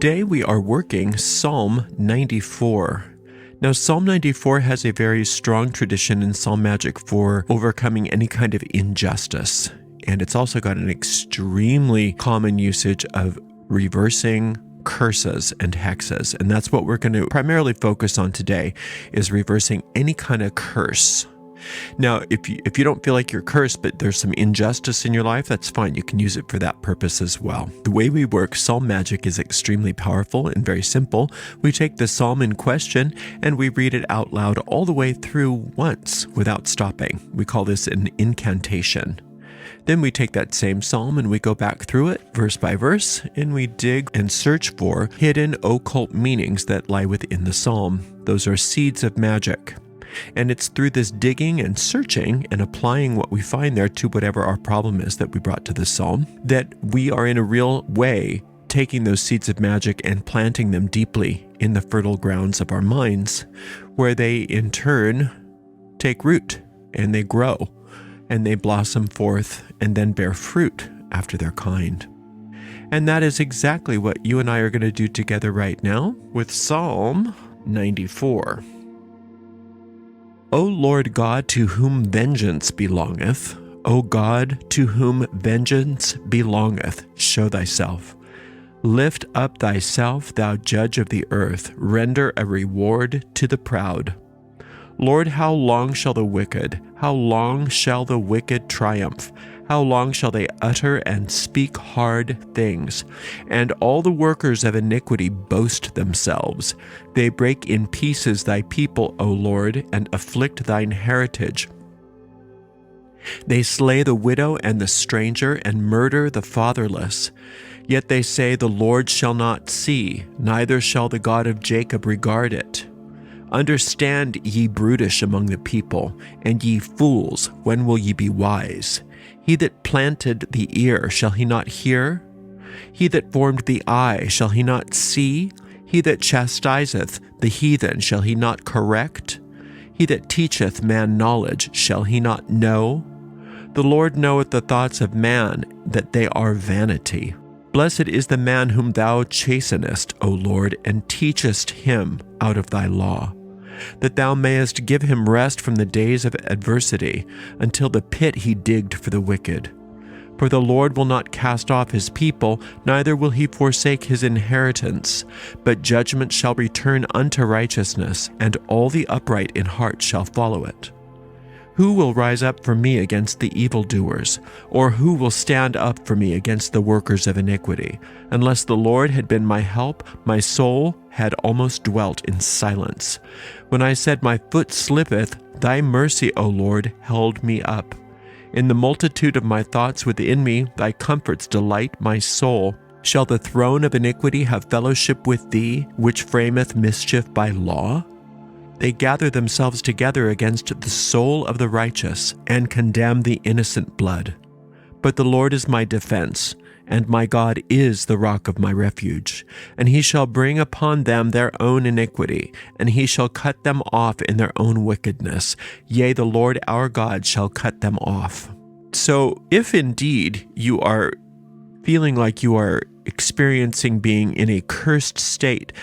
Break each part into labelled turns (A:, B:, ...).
A: Today we are working Psalm 94. Now, Psalm 94 has a very strong tradition in psalm magic for overcoming any kind of injustice. And it's also got an extremely common usage of reversing curses and hexes. And that's what we're going to primarily focus on today, is reversing any kind of curse. Now, if you don't feel like you're cursed, but there's some injustice in your life, that's fine. You can use it for that purpose as well. The way we work psalm magic is extremely powerful and very simple. We take the psalm in question and we read it out loud all the way through once without stopping. We call this an incantation. Then we take that same psalm and we go back through it verse by verse, and we dig and search for hidden occult meanings that lie within the psalm. Those are seeds of magic. And it's through this digging and searching and applying what we find there to whatever our problem is that we brought to the psalm, that we are in a real way taking those seeds of magic and planting them deeply in the fertile grounds of our minds, where they in turn take root and they grow and they blossom forth and then bear fruit after their kind. And that is exactly what you and I are going to do together right now with Psalm 94. O Lord God, to whom vengeance belongeth, O God, to whom vengeance belongeth, show thyself. Lift up thyself, thou judge of the earth, render a reward to the proud. Lord, how long shall the wicked triumph? How long shall they utter and speak hard things? And all the workers of iniquity boast themselves. They break in pieces thy people, O Lord, and afflict thine heritage. They slay the widow and the stranger, and murder the fatherless. Yet they say, the Lord shall not see, neither shall the God of Jacob regard it. Understand, ye brutish among the people, and ye fools, when will ye be wise? He that planted the ear, shall he not hear? He that formed the eye, shall he not see? He that chastiseth the heathen, shall he not correct? He that teacheth man knowledge, shall he not know? The Lord knoweth the thoughts of man, that they are vanity. Blessed is the man whom thou chastenest, O Lord, and teachest him out of thy law, that thou mayest give him rest from the days of adversity, until the pit he digged for the wicked. For the Lord will not cast off his people, neither will he forsake his inheritance. But judgment shall return unto righteousness, and all the upright in heart shall follow it. Who will rise up for me against the evildoers? Or who will stand up for me against the workers of iniquity? Unless the Lord had been my help, my soul had almost dwelt in silence. When I said, my foot slippeth, thy mercy, O Lord, held me up. In the multitude of my thoughts within me, thy comforts delight my soul. Shall the throne of iniquity have fellowship with thee, which frameth mischief by law? They gather themselves together against the soul of the righteous, and condemn the innocent blood. But the Lord is my defense, and my God is the rock of my refuge. And he shall bring upon them their own iniquity, and he shall cut them off in their own wickedness. Yea, the Lord our God shall cut them off. So if indeed you are feeling like you are experiencing being in a cursed state,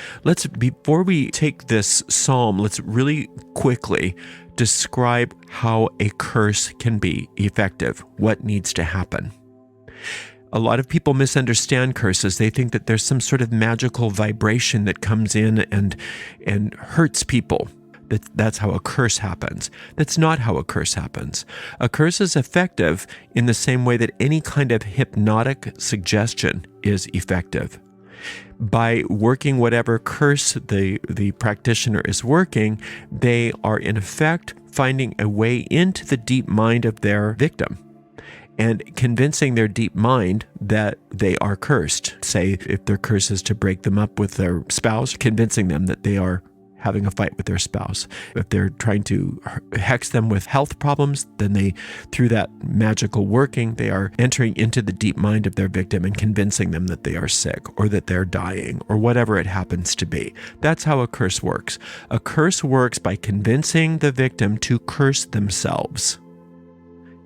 A: before we take this psalm, let's really quickly describe how a curse can be effective, what needs to happen. A lot of people misunderstand curses. They think that there's some sort of magical vibration that comes in and hurts people. That's how a curse happens. That's not how a curse happens. A curse is effective in the same way that any kind of hypnotic suggestion is effective. By working whatever curse the practitioner is working, they are in effect finding a way into the deep mind of their victim and convincing their deep mind that they are cursed. Say, if their curse is to break them up with their spouse, convincing them that they are having a fight with their spouse. If they're trying to hex them with health problems, then through that magical working, they are entering into the deep mind of their victim and convincing them that they are sick or that they're dying or whatever it happens to be. That's how a curse works. A curse works by convincing the victim to curse themselves.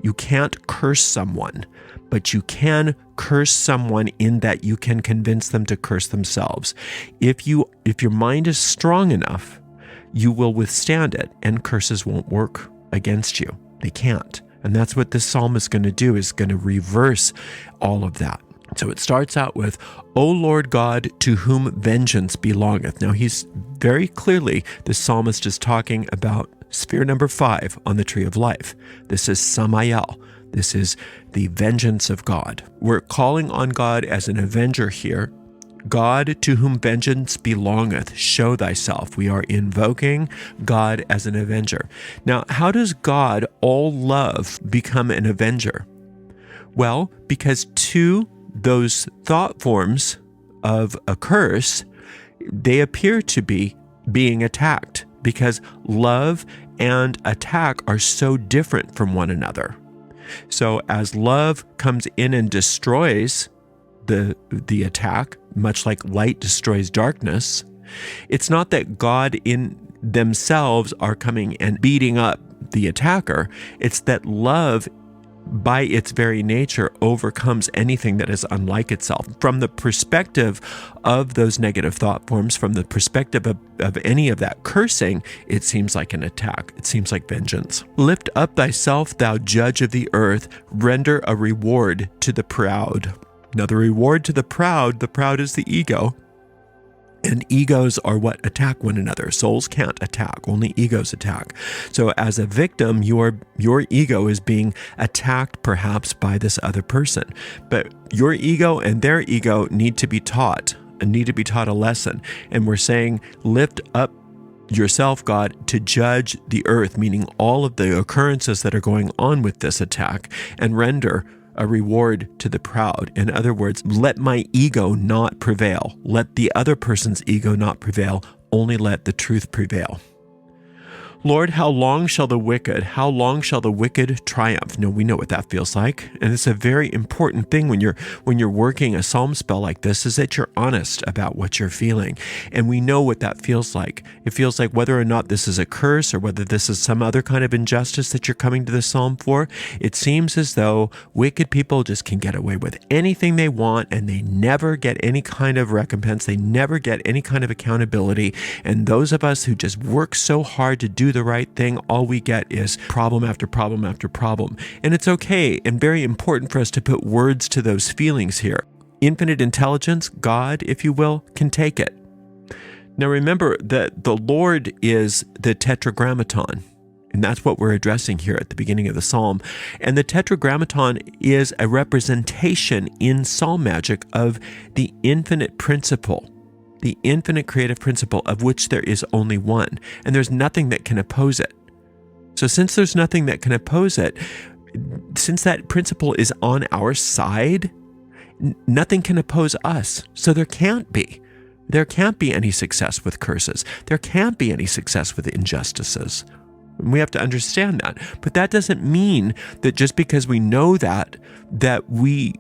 A: You can't curse someone. but you can curse someone in that you can convince them to curse themselves. If your mind is strong enough, you will withstand it, and curses won't work against you. They can't. And that's what this psalm is going to do, is going to reverse all of that. So it starts out with, O Lord God, to whom vengeance belongeth. Now he's very clearly, the psalmist is talking about sphere number 5 on the tree of life. This is Samael. This is the vengeance of God. We're calling on God as an avenger here. God, to whom vengeance belongeth, show thyself. We are invoking God as an avenger. Now, how does God, all love, become an avenger? Well, because to those thought forms of a curse, they appear to be being attacked, because love and attack are so different from one another. So as love comes in and destroys the attack, much like light destroys darkness, it's not that God in themselves are coming and beating up the attacker. It's that love, by its very nature, overcomes anything that is unlike itself. From the perspective of those negative thought forms, from the perspective of any of that cursing, it seems like an attack. It seems like vengeance. Lift up thyself, thou judge of the earth, render a reward to the proud. Now, the reward to the proud is the ego. And egos are what attack one another. Souls can't attack, only egos attack. So as a victim, your ego is being attacked perhaps by this other person. But your ego and their ego need to be taught a lesson. And we're saying, lift up yourself, God, to judge the earth, meaning all of the occurrences that are going on with this attack, and render a reward to the proud. In other words, let my ego not prevail. Let the other person's ego not prevail. Only let the truth prevail. Lord, how long shall the wicked triumph? No, we know what that feels like. And it's a very important thing when you're working a psalm spell like this, is that you're honest about what you're feeling. And we know what that feels like. It feels like whether or not this is a curse or whether this is some other kind of injustice that you're coming to the psalm for, it seems as though wicked people just can get away with anything they want, and they never get any kind of recompense. They never get any kind of accountability. And those of us who just work so hard to do the right thing, all we get is problem after problem after problem. And it's okay and very important for us to put words to those feelings here. Infinite intelligence, God, if you will, can take it. Now remember that the Lord is the tetragrammaton, and that's what we're addressing here at the beginning of the psalm. And the tetragrammaton is a representation in psalm magic of the infinite principle, the infinite creative principle, of which there is only one, and there's nothing that can oppose it. So since there's nothing that can oppose it, since that principle is on our side, nothing can oppose us. So there can't be any success with curses. There can't be any success with injustices. We have to understand that. But that doesn't mean that just because we know that we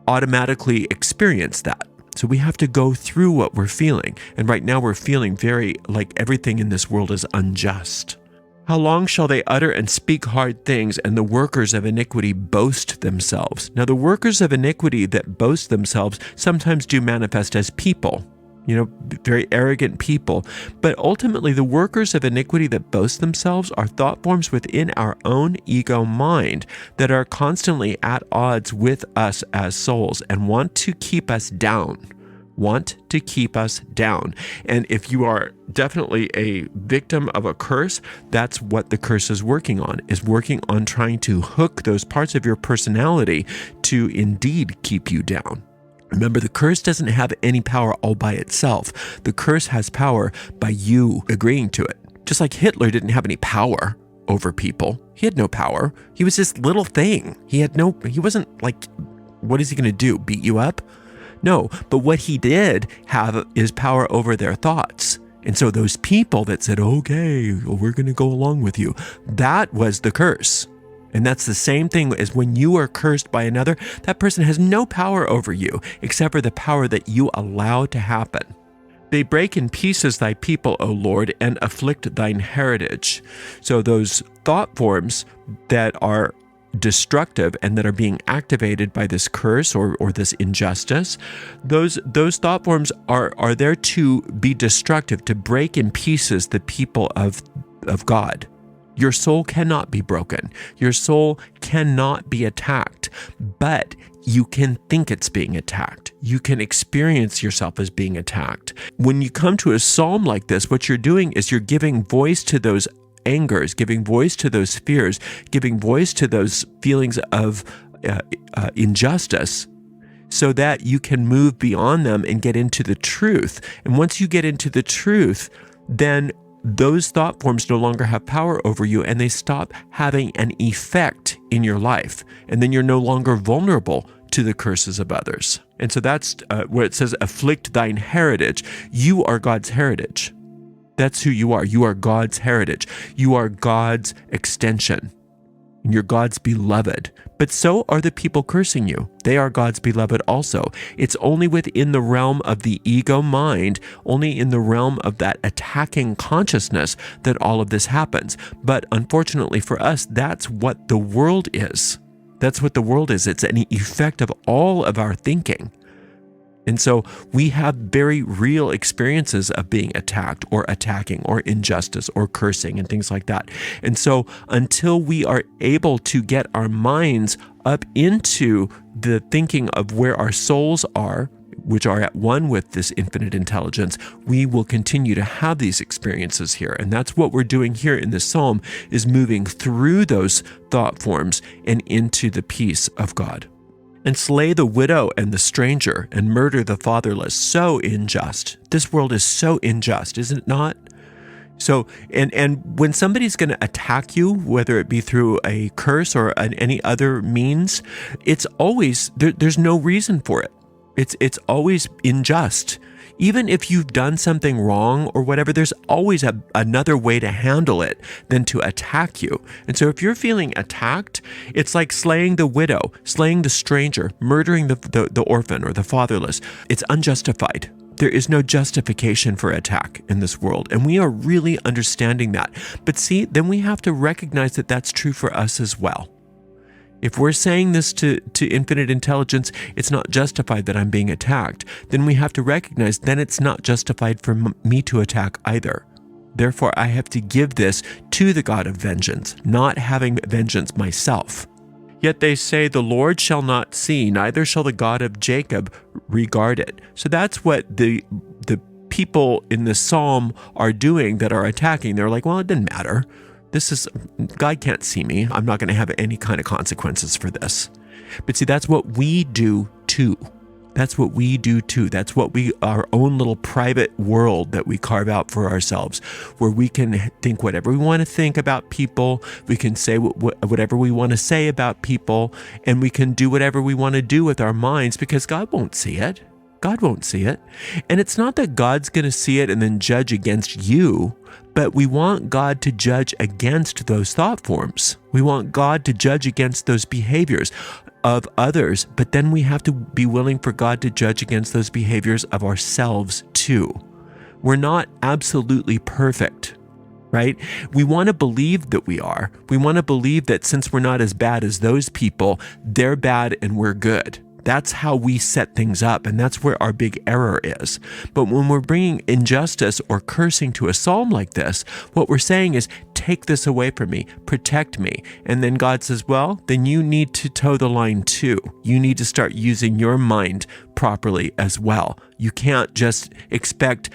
A: automatically experience that. So we have to go through what we're feeling. And right now we're feeling very like everything in this world is unjust. How long shall they utter and speak hard things, and the workers of iniquity boast themselves? Now the workers of iniquity that boast themselves sometimes do manifest as people, very arrogant people. But ultimately, the workers of iniquity that boast themselves are thought forms within our own ego mind that are constantly at odds with us as souls and want to keep us down. And if you are definitely a victim of a curse, that's what the curse is working on trying to hook those parts of your personality to indeed keep you down. Remember, the curse doesn't have any power all by itself. The curse has power by you agreeing to it. Just like Hitler didn't have any power over people. He had no power. He was this little thing. He wasn't like, what is he going to do? Beat you up? No, but what he did have is power over their thoughts. And so those people that said, okay, well, we're going to go along with you, that was the curse. And that's the same thing as when you are cursed by another, that person has no power over you except for the power that you allow to happen. They break in pieces thy people, O Lord, and afflict thine heritage. So those thought forms that are destructive and that are being activated by this curse or this injustice, those thought forms are there to be destructive, to break in pieces the people of God. Your soul cannot be broken. Your soul cannot be attacked, but you can think it's being attacked. You can experience yourself as being attacked. When you come to a psalm like this, what you're doing is you're giving voice to those angers, giving voice to those fears, giving voice to those feelings of injustice, so that you can move beyond them and get into the truth. And once you get into the truth, then those thought forms no longer have power over you, and they stop having an effect in your life. And then you're no longer vulnerable to the curses of others. And so that's where it says, afflict thine heritage. You are God's heritage. That's who you are. You are God's heritage. You are God's extension. And you're God's beloved. But so are the people cursing you. They are God's beloved also. It's only within the realm of the ego mind, only in the realm of that attacking consciousness that all of this happens. But unfortunately for us, that's what the world is. That's what the world is. It's an effect of all of our thinking. And so we have very real experiences of being attacked or attacking or injustice or cursing and things like that. And so until we are able to get our minds up into the thinking of where our souls are, which are at one with this infinite intelligence, we will continue to have these experiences here. And that's what we're doing here in this psalm, is moving through those thought forms and into the peace of God. And slay the widow and the stranger, and murder the fatherless. So unjust. This world is so unjust, isn't it not? So, and when somebody's going to attack you, whether it be through a curse or any other means, it's always, there's no reason for it. It's always unjust. Even if you've done something wrong or whatever, there's always another way to handle it than to attack you. And so if you're feeling attacked, it's like slaying the widow, slaying the stranger, murdering the orphan or the fatherless. It's unjustified. There is no justification for attack in this world. And we are really understanding that. But see, then we have to recognize that that's true for us as well. If we're saying this to infinite intelligence, it's not justified that I'm being attacked, then we have to recognize then it's not justified for me to attack either. Therefore, I have to give this to the God of vengeance, not having vengeance myself. Yet they say, the Lord shall not see, neither shall the God of Jacob regard it. So that's what the people in the psalm are doing that are attacking. They're like, well, it didn't matter. God can't see me. I'm not going to have any kind of consequences for this. But see, that's what we do too. That's what we do too. That's what our own little private world that we carve out for ourselves, where we can think whatever we want to think about people. We can say whatever we want to say about people, and we can do whatever we want to do with our minds because God won't see it. God won't see it. And it's not that God's going to see it and then judge against you, but we want God to judge against those thought forms. We want God to judge against those behaviors of others, but then we have to be willing for God to judge against those behaviors of ourselves too. We're not absolutely perfect, right? We want to believe that we are. We want to believe that since we're not as bad as those people, they're bad and we're good. That's how we set things up, and that's where our big error is. But when we're bringing injustice or cursing to a psalm like this, what we're saying is, take this away from me, protect me. And then God says, well, then you need to toe the line too. You need to start using your mind properly as well. You can't just expect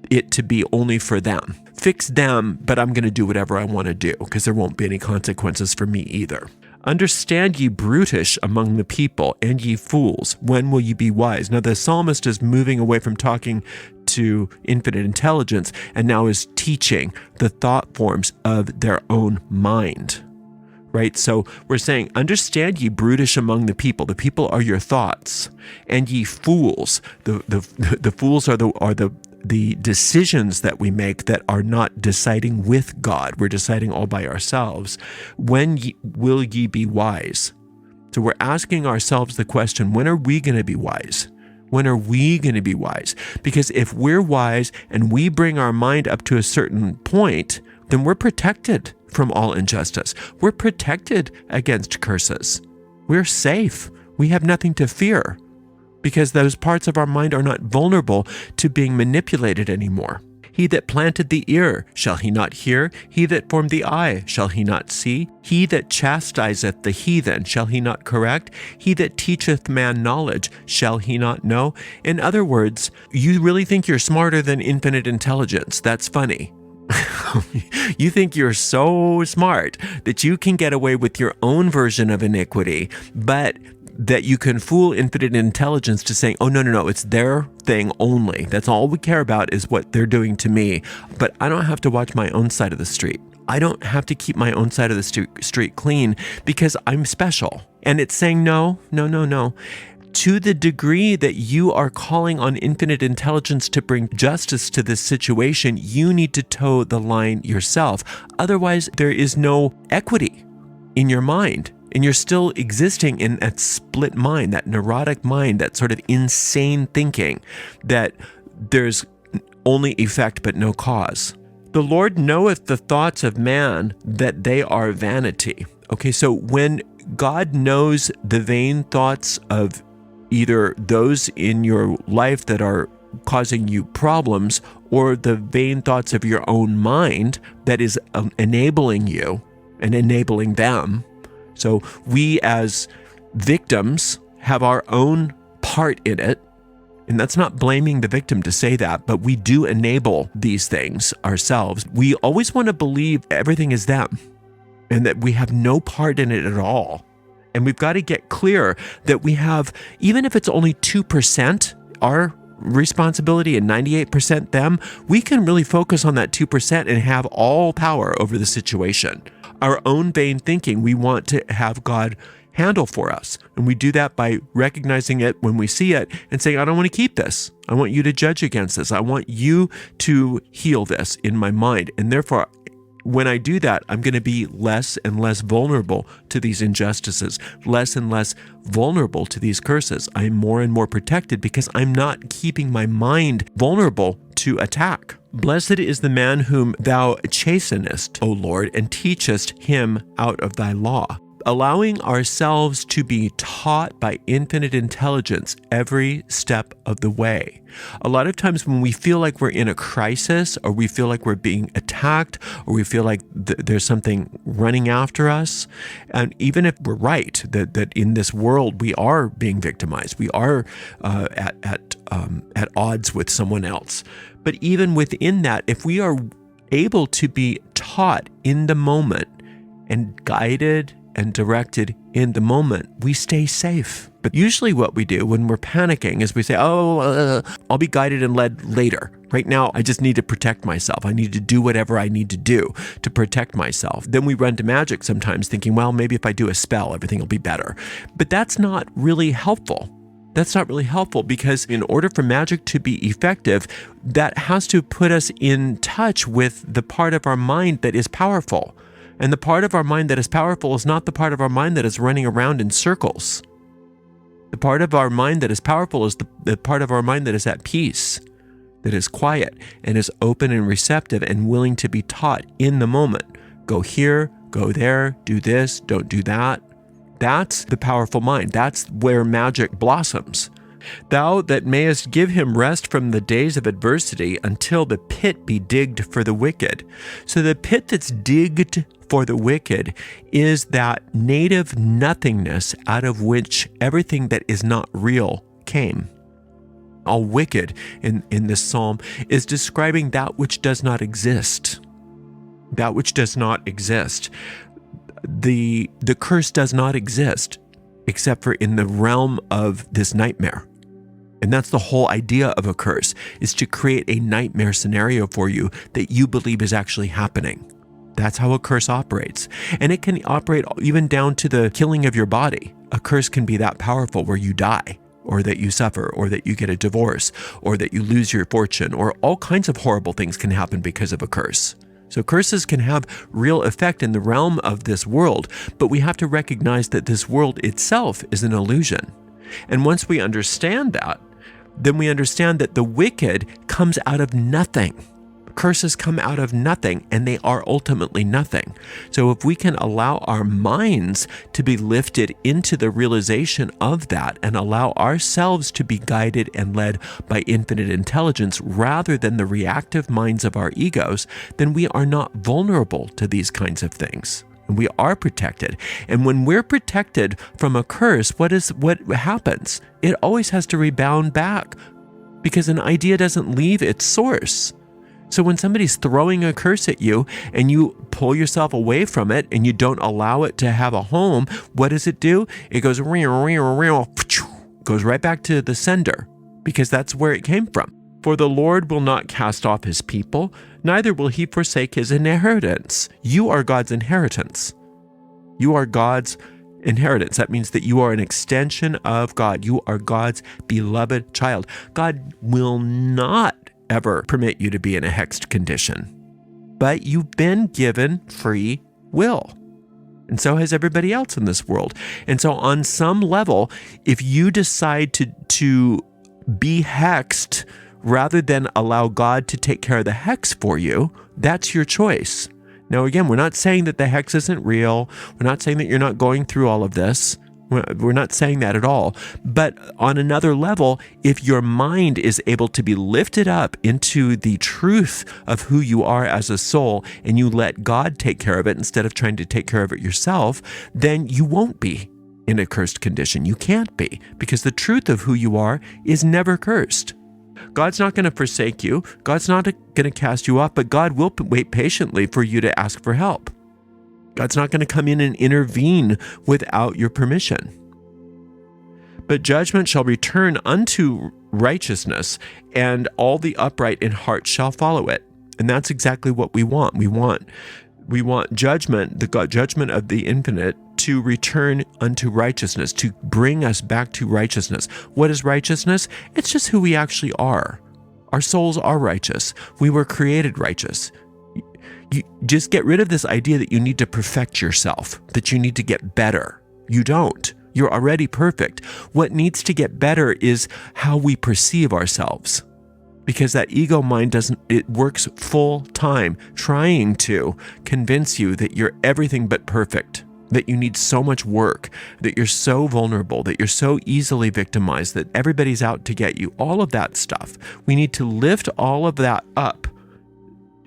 A: it to be only for them. Fix them, but I'm going to do whatever I want to do, because there won't be any consequences for me either. Understand ye brutish among the people, and ye fools, when will ye be wise? Now the psalmist is moving away from talking to infinite intelligence and now is teaching the thought forms of their own mind, right? So we're saying, understand ye brutish among the people. The people are your thoughts, and ye fools. The fools are the decisions that we make that are not deciding with God. We're deciding all by ourselves. When will ye be wise? So we're asking ourselves the question, when are we going to be wise? When are we going to be wise? Because if we're wise and we bring our mind up to a certain point, then we're protected. from all injustice. We're protected against curses. We're safe. We have nothing to fear because those parts of our mind are not vulnerable to being manipulated anymore. He that planted the ear, shall he not hear? He that formed the eye, shall he not see? He that chastiseth the heathen, shall he not correct? He that teacheth man knowledge, shall he not know? In other words, you really think you're smarter than infinite intelligence. That's funny. You think you're so smart that you can get away with your own version of iniquity, but that you can fool infinite intelligence to saying, oh, no, it's their thing only. That's all we care about is what they're doing to me. But I don't have to watch my own side of the street. I don't have to keep my own side of the street clean because I'm special. And it's saying, no. To the degree that you are calling on infinite intelligence to bring justice to this situation, you need to toe the line yourself. Otherwise, there is no equity in your mind. And you're still existing in that split mind, that neurotic mind, that sort of insane thinking that there's only effect but no cause. The Lord knoweth the thoughts of man, that they are vanity. Okay, so when God knows the vain thoughts of either those in your life that are causing you problems or the vain thoughts of your own mind that is enabling you and enabling them. So we as victims have our own part in it. And that's not blaming the victim to say that, but we do enable these things ourselves. We always want to believe everything is them and that we have no part in it at all. And we've got to get clear that we have, even if it's only 2% our responsibility and 98% them, we can really focus on that 2% and have all power over the situation. Our own vain thinking, we want to have God handle for us. And we do that by recognizing it when we see it and saying, I don't want to keep this. I want you to judge against this. I want you to heal this in my mind. And therefore, when I do that, I'm going to be less and less vulnerable to these injustices, less and less vulnerable to these curses. I'm more and more protected because I'm not keeping my mind vulnerable to attack. Blessed is the man whom thou chastenest, O Lord, and teachest him out of thy law. Allowing ourselves to be taught by infinite intelligence every step of the way. A lot of times when we feel like we're in a crisis, or we feel like we're being attacked, or we feel like there's something running after us, and even if we're right, that in this world we are being victimized, we are at odds with someone else. But even within that, if we are able to be taught in the moment and guided and directed in the moment, we stay safe. But usually what we do when we're panicking is we say, I'll be guided and led later. Right now, I just need to protect myself. I need to do whatever I need to do to protect myself. Then we run to magic sometimes thinking, well, maybe if I do a spell, everything will be better. But that's not really helpful. That's not really helpful because in order for magic to be effective, that has to put us in touch with the part of our mind that is powerful. And the part of our mind that is powerful is not the part of our mind that is running around in circles. The part of our mind that is powerful is the part of our mind that is at peace, that is quiet and is open and receptive and willing to be taught in the moment. Go here, go there, do this, don't do that. That's the powerful mind. That's where magic blossoms. Thou that mayest give him rest from the days of adversity until the pit be digged for the wicked. So the pit that's digged for the wicked is that native nothingness out of which everything that is not real came. All wicked in this psalm is describing that which does not exist. That which does not exist. The curse does not exist except for in the realm of this nightmare. And that's the whole idea of a curse, is to create a nightmare scenario for you that you believe is actually happening. That's how a curse operates. And it can operate even down to the killing of your body. A curse can be that powerful where you die, or that you suffer, or that you get a divorce, or that you lose your fortune, or all kinds of horrible things can happen because of a curse. So curses can have real effect in the realm of this world, but we have to recognize that this world itself is an illusion. And once we understand that, then we understand that the wicked comes out of nothing. Curses come out of nothing, and they are ultimately nothing. So if we can allow our minds to be lifted into the realization of that and allow ourselves to be guided and led by infinite intelligence rather than the reactive minds of our egos, then we are not vulnerable to these kinds of things. And we are protected. And when we're protected from a curse, what happens? It always has to rebound back because an idea doesn't leave its source. So when somebody's throwing a curse at you and you pull yourself away from it and you don't allow it to have a home, what does it do? It goes right back to the sender because that's where it came from. For the Lord will not cast off his people, neither will he forsake his inheritance. You are God's inheritance. You are God's inheritance. That means that you are an extension of God. You are God's beloved child. God will not ever permit you to be in a hexed condition, but you've been given free will. And so has everybody else in this world. And so on some level, if you decide to be hexed rather than allow God to take care of the hex for you, that's your choice. Now, again, we're not saying that the hex isn't real. We're not saying that you're not going through all of this. We're not saying that at all. But on another level, if your mind is able to be lifted up into the truth of who you are as a soul, and you let God take care of it instead of trying to take care of it yourself, then you won't be in a cursed condition. You can't be, because the truth of who you are is never cursed. God's not going to forsake you. God's not going to cast you off, but God will wait patiently for you to ask for help. God's not going to come in and intervene without your permission. But judgment shall return unto righteousness, and all the upright in heart shall follow it. And that's exactly what we want. We want judgment, the God judgment of the infinite, to return unto righteousness, to bring us back to righteousness. What is righteousness? It's just who we actually are. Our souls are righteous. We were created righteous. You just get rid of this idea that you need to perfect yourself, that you need to get better. You don't. You're already perfect. What needs to get better is how we perceive ourselves. Because that ego mind it works full time trying to convince you that you're everything but perfect, that you need so much work, that you're so vulnerable, that you're so easily victimized, that everybody's out to get you, all of that stuff. We need to lift all of that up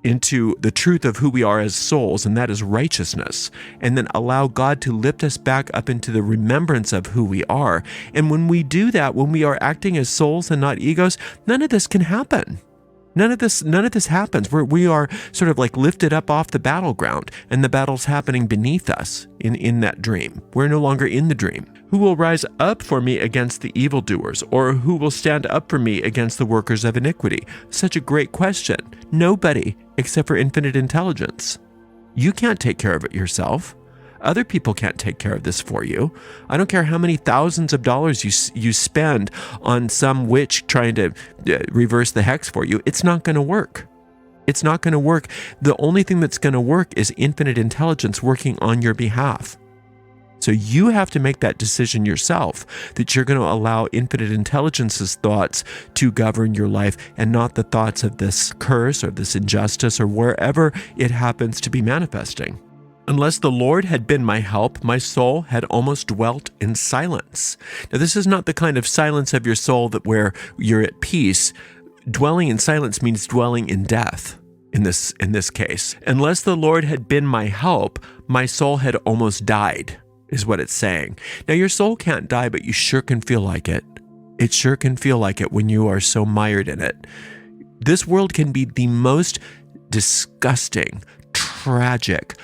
A: into the truth of who we are as souls, and that is righteousness, and then allow God to lift us back up into the remembrance of who we are. And when we do that, when we are acting as souls and not egos, none of this can happen. None of this happens. We are sort of like lifted up off the battleground, and the battle's happening beneath us in that dream. We're no longer in the dream. Who will rise up for me against the evildoers, or who will stand up for me against the workers of iniquity? Such a great question. Nobody, except for infinite intelligence. You can't take care of it yourself. Other people can't take care of this for you. I don't care how many thousands of dollars you spend on some witch trying to reverse the hex for you. It's not going to work. It's not going to work. The only thing that's going to work is infinite intelligence working on your behalf. So you have to make that decision yourself, that you're going to allow infinite intelligence's thoughts to govern your life and not the thoughts of this curse or this injustice or wherever it happens to be manifesting. Unless the Lord had been my help, my soul had almost dwelt in silence. Now, this is not the kind of silence of your soul that where you're at peace. Dwelling in silence means dwelling in death in this case. Unless the Lord had been my help, my soul had almost died, is what it's saying. Now, your soul can't die, but you sure can feel like it. It sure can feel like it when you are so mired in it. This world can be the most disgusting, tragic,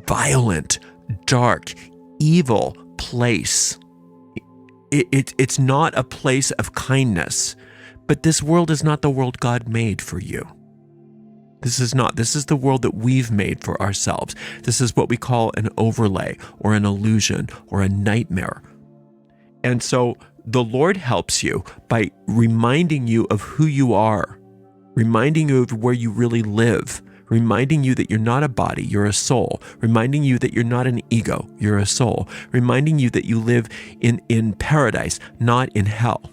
A: violent, dark, evil place. It's not a place of kindness, but this world is not the world God made for you. This is not. This is the world that we've made for ourselves. This is what we call an overlay or an illusion or a nightmare. And so the Lord helps you by reminding you of who you are, reminding you of where you really live, reminding you that you're not a body, you're a soul, reminding you that you're not an ego, you're a soul, reminding you that you live in paradise, not in hell.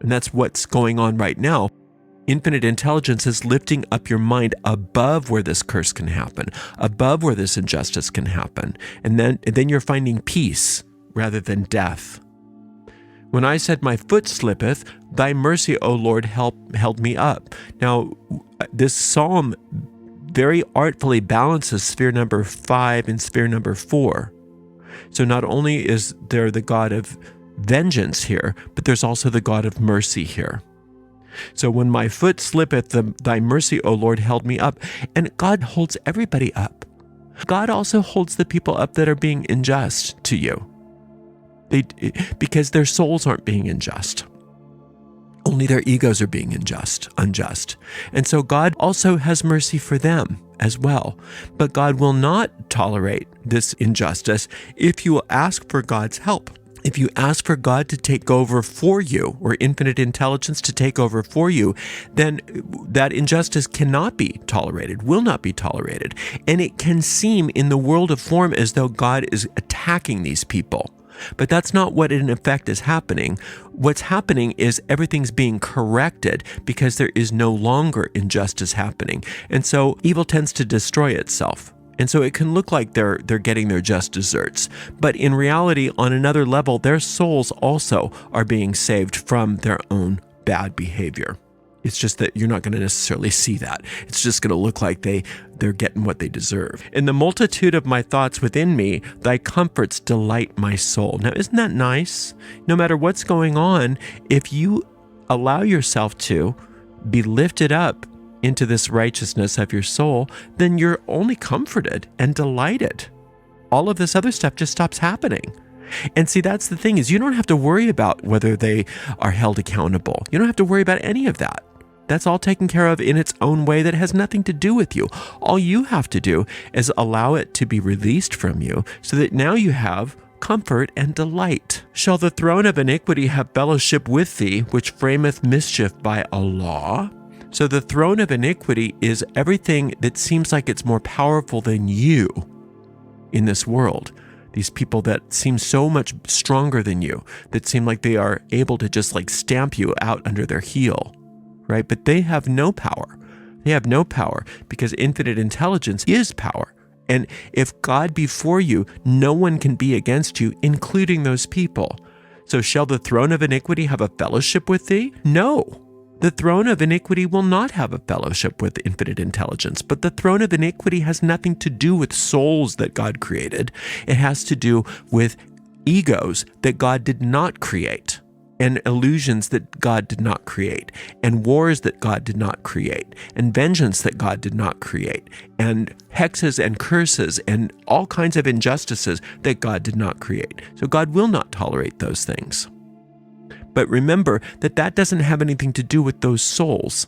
A: And that's what's going on right now. Infinite intelligence is lifting up your mind above where this curse can happen, above where this injustice can happen. And then you're finding peace rather than death. When I said, my foot slippeth, thy mercy, O Lord, held me up. Now, this psalm very artfully balances sphere number 5 and sphere number 4. So not only is there the God of vengeance here, but there's also the God of mercy here. So when my foot slippeth, thy mercy, O Lord, held me up. And God holds everybody up. God also holds the people up that are being unjust to you. Because their souls aren't being unjust. Only their egos are being unjust. And so God also has mercy for them as well. But God will not tolerate this injustice if you will ask for God's help. If you ask for God to take over for you, or infinite intelligence to take over for you, then that injustice cannot be tolerated, will not be tolerated. And it can seem in the world of form as though God is attacking these people. But that's not what in effect is happening. What's happening is everything's being corrected because there is no longer injustice happening. And so evil tends to destroy itself. And so it can look like they're getting their just desserts. But in reality, on another level, their souls also are being saved from their own bad behavior. It's just that you're not going to necessarily see that. It's just going to look like they're getting what they deserve. In the multitude of my thoughts within me, thy comforts delight my soul. Now, isn't that nice? No matter what's going on, if you allow yourself to be lifted up into this righteousness of your soul, then you're only comforted and delighted. All of this other stuff just stops happening. And see, that's the thing, is you don't have to worry about whether they are held accountable. You don't have to worry about any of that. That's all taken care of in its own way that has nothing to do with you. All you have to do is allow it to be released from you so that now you have comfort and delight. Shall the throne of iniquity have fellowship with thee, which frameth mischief by a law? So the throne of iniquity is everything that seems like it's more powerful than you in this world. These people that seem so much stronger than you, that seem like they are able to just like stamp you out under their heel, right? But they have no power. They have no power because infinite intelligence is power. And if God be for you, no one can be against you, including those people. So shall the throne of iniquity have a fellowship with thee? No. The throne of iniquity will not have a fellowship with infinite intelligence, but the throne of iniquity has nothing to do with souls that God created. It has to do with egos that God did not create, and illusions that God did not create, and wars that God did not create, and vengeance that God did not create, and hexes and curses and all kinds of injustices that God did not create. So God will not tolerate those things. But remember that that doesn't have anything to do with those souls.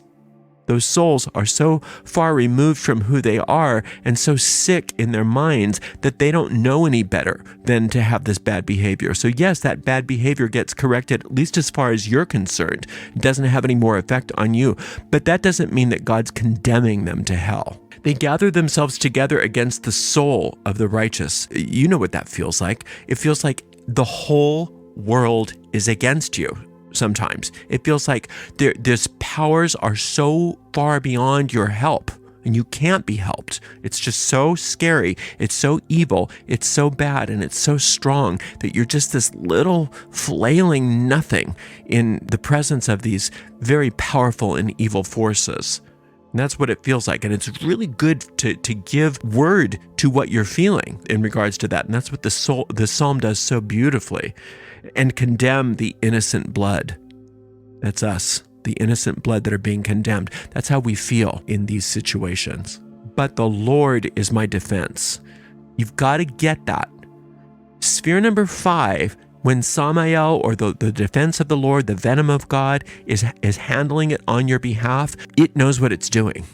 A: Those souls are so far removed from who they are and so sick in their minds that they don't know any better than to have this bad behavior. So yes, that bad behavior gets corrected, at least as far as you're concerned. It doesn't have any more effect on you. But that doesn't mean that God's condemning them to hell. They gather themselves together against the soul of the righteous. You know what that feels like. It feels like the whole world is against you. Sometimes it feels like there's powers are so far beyond your help and you can't be helped. It's just so scary. It's so evil. It's so bad. And it's so strong that you're just this little flailing nothing in the presence of these very powerful and evil forces. And that's what it feels like. And it's really good to give word to what you're feeling in regards to that. And that's what the psalm does so beautifully. And condemn the innocent blood. That's us, the innocent blood that are being condemned. That's how we feel in these situations. But the Lord is my defense. You've got to get that. Sphere number 5, when Samael, or the defense of the Lord, the venom of God, is handling it on your behalf, it knows what it's doing.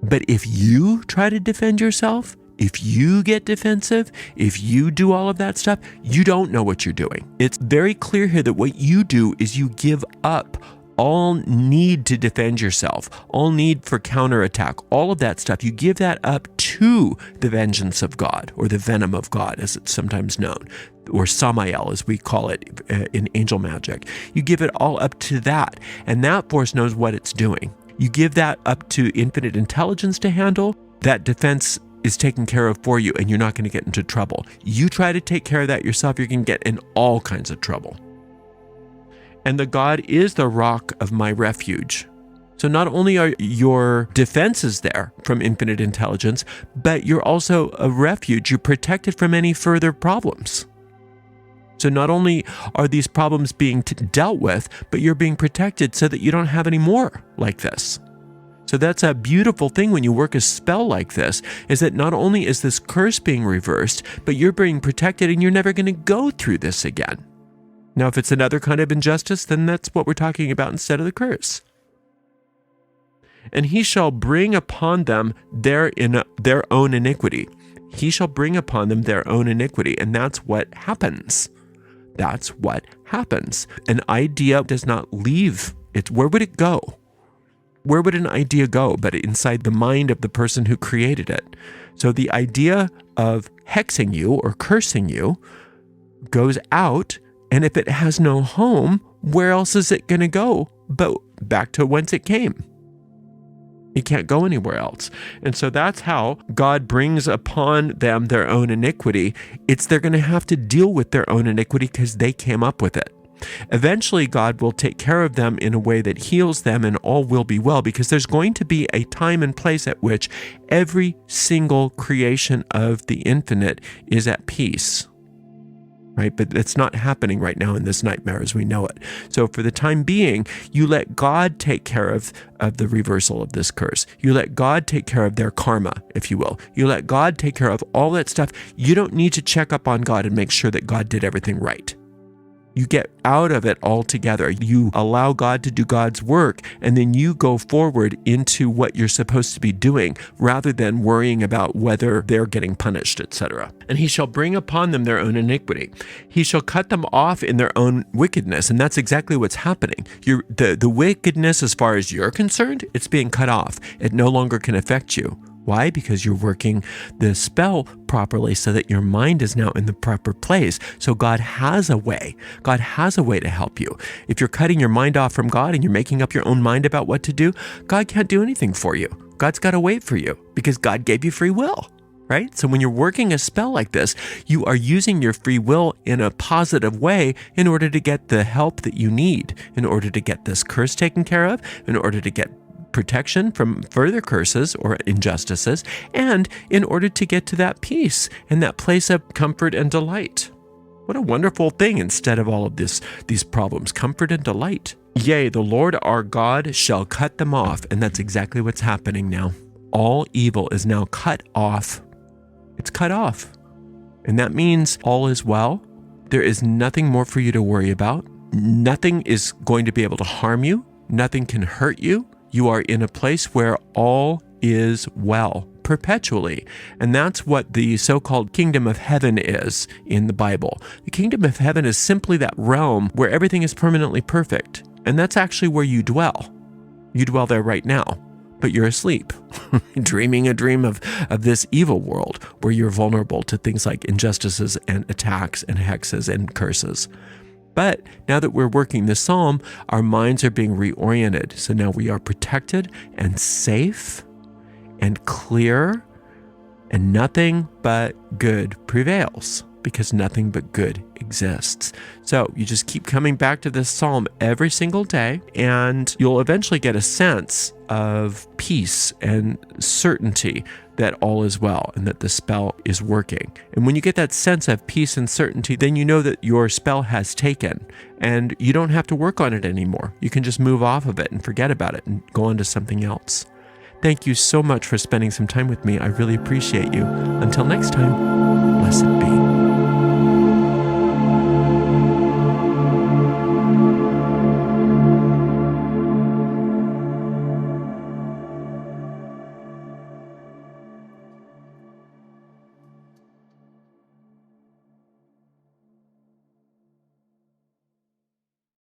A: But if you try to defend yourself, if you get defensive, if you do all of that stuff, you don't know what you're doing. It's very clear here that what you do is you give up all need to defend yourself, all need for counterattack, all of that stuff. You give that up to the vengeance of God, or the venom of God, as it's sometimes known, or Samael, as we call it in angel magic. You give it all up to that, and that force knows what it's doing. You give that up to infinite intelligence to handle. That defense is taken care of for you, and you're not going to get into trouble. You try to take care of that yourself, you're going to get in all kinds of trouble. And the God is the rock of my refuge. So not only are your defenses there from infinite intelligence, but you're also a refuge. You're protected from any further problems. So not only are these problems being dealt with, but you're being protected so that you don't have any more like this. So that's a beautiful thing when you work a spell like this, is that not only is this curse being reversed, but you're being protected and you're never going to go through this again. Now, if it's another kind of injustice, then that's what we're talking about instead of the curse. And he shall bring upon them their own iniquity. He shall bring upon them their own iniquity. And that's what happens. That's what happens. An idea does not leave. Where would it go? Where would an idea go but inside the mind of the person who created it? So the idea of hexing you or cursing you goes out, and if it has no home, where else is it going to go but back to whence it came? It can't go anywhere else. And so that's how God brings upon them their own iniquity. They're going to have to deal with their own iniquity because they came up with it. Eventually, God will take care of them in a way that heals them and all will be well, because there's going to be a time and place at which every single creation of the infinite is at peace. Right? But it's not happening right now in this nightmare as we know it. So for the time being, you let God take care of the reversal of this curse. You let God take care of their karma, if you will. You let God take care of all that stuff. You don't need to check up on God and make sure that God did everything right. You get out of it altogether. You allow God to do God's work, and then you go forward into what you're supposed to be doing, rather than worrying about whether they're getting punished, etc. And he shall bring upon them their own iniquity. He shall cut them off in their own wickedness. And that's exactly what's happening. The wickedness, as far as you're concerned, it's being cut off. It no longer can affect you. Why? Because you're working the spell properly so that your mind is now in the proper place. So God has a way. God has a way to help you. If you're cutting your mind off from God and you're making up your own mind about what to do, God can't do anything for you. God's got to wait for you because God gave you free will, right? So when you're working a spell like this, you are using your free will in a positive way in order to get the help that you need, in order to get this curse taken care of, in order to get protection from further curses or injustices, and in order to get to that peace and that place of comfort and delight. What a wonderful thing instead of all of these problems, comfort and delight. Yea, the Lord our God shall cut them off. And that's exactly what's happening now. All evil is now cut off. It's cut off. And that means all is well. There is nothing more for you to worry about. Nothing is going to be able to harm you. Nothing can hurt you. You are in a place where all is well, perpetually. And that's what the so-called kingdom of heaven is in the Bible. The kingdom of heaven is simply that realm where everything is permanently perfect. And that's actually where you dwell. You dwell there right now, but you're asleep, dreaming a dream of this evil world where you're vulnerable to things like injustices and attacks and hexes and curses. But now that we're working the psalm, our minds are being reoriented. So now we are protected and safe and clear, and nothing but good prevails because nothing but good exists. So you just keep coming back to this psalm every single day, and you'll eventually get a sense of peace and certainty that all is well and that the spell is working. And when you get that sense of peace and certainty, then you know that your spell has taken and you don't have to work on it anymore. You can just move off of it and forget about it and go on to something else. Thank you so much for spending some time with me. I really appreciate you. Until next time, blessed be.